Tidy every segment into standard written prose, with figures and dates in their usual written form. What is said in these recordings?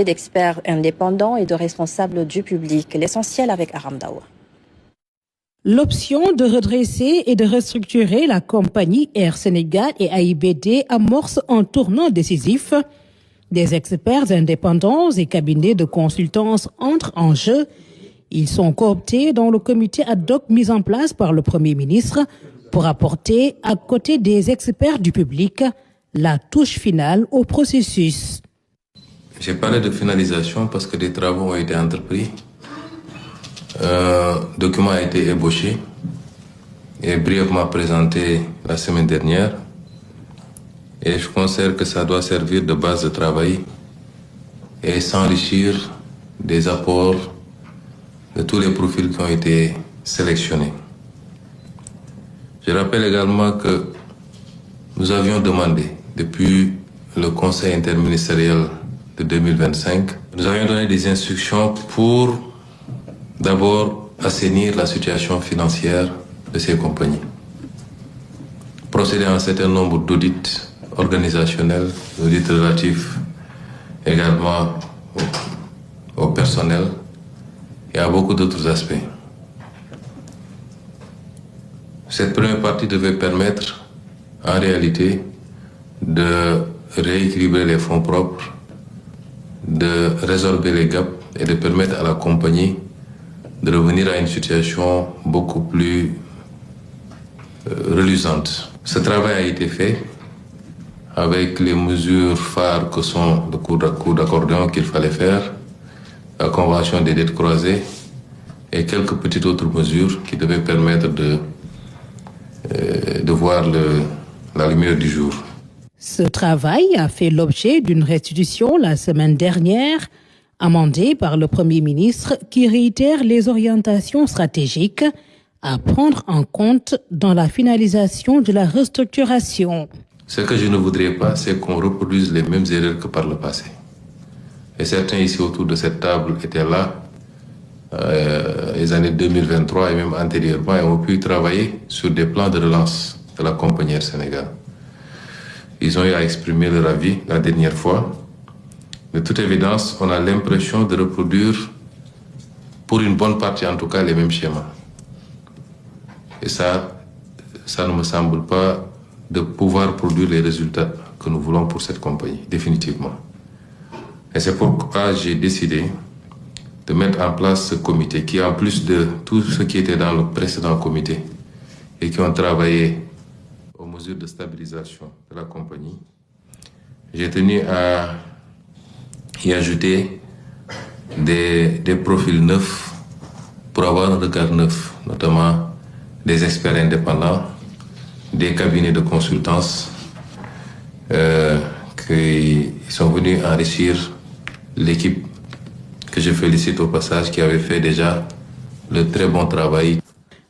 D'experts indépendants et de responsables du public. L'essentiel avec Aram Daoua. L'option de redresser et de restructurer la compagnie Air Sénégal et AIBD amorce un tournant décisif. Des experts indépendants et cabinets de consultance entrent en jeu. Ils sont cooptés dans le comité ad hoc mis en place par le Premier ministre pour apporter, à côté des experts du public, la touche finale au processus. J'ai parlé de finalisation parce que des travaux ont été entrepris. Un document a été ébauché et brièvement présenté la semaine dernière. Et je considère que ça doit servir de base de travail et s'enrichir des apports de tous les profils qui ont été sélectionnés. Je rappelle également que nous avions demandé depuis le Conseil interministériel de 2025, nous avions donné des instructions pour d'abord assainir la situation financière de ces compagnies, procéder à un certain nombre d'audits organisationnels, d'audits relatifs également au personnel et à beaucoup d'autres aspects. Cette première partie devait permettre en réalité de rééquilibrer les fonds propres, de résorber les gaps et de permettre à la compagnie de revenir à une situation beaucoup plus reluisante. Ce travail a été fait avec les mesures phares que sont le cours d'accordéon qu'il fallait faire, la convention des dettes croisées et quelques petites autres mesures qui devaient permettre de voir la lumière du jour. Ce travail a fait l'objet d'une restitution la semaine dernière, amendée par le Premier ministre qui réitère les orientations stratégiques à prendre en compte dans la finalisation de la restructuration. Ce que je ne voudrais pas, c'est qu'on reproduise les mêmes erreurs que par le passé. Et certains ici autour de cette table étaient là, les années 2023 et même antérieurement, et ont pu travailler sur des plans de relance de la compagnie Air Sénégal. Ils ont eu à exprimer leur avis la dernière fois. De toute évidence, on a l'impression de reproduire, pour une bonne partie en tout cas, les mêmes schémas. Et ça ne me semble pas de pouvoir produire les résultats que nous voulons pour cette compagnie, définitivement. Et c'est pourquoi j'ai décidé de mettre en place ce comité qui, en plus de tout ce qui était dans le précédent comité et qui ont travaillé aux mesures de stabilisation de la compagnie, j'ai tenu à y ajouter des profils neufs pour avoir un regard neuf, notamment des experts indépendants, des cabinets de consultance qui sont venus enrichir l'équipe que je félicite au passage, qui avait fait déjà le très bon travail.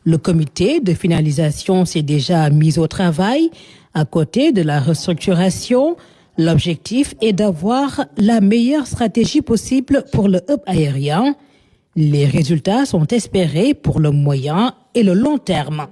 Le comité de finalisation s'est déjà mis au travail. À côté de la restructuration, l'objectif est d'avoir la meilleure stratégie possible pour le hub aérien. Les résultats sont espérés pour le moyen et le long terme.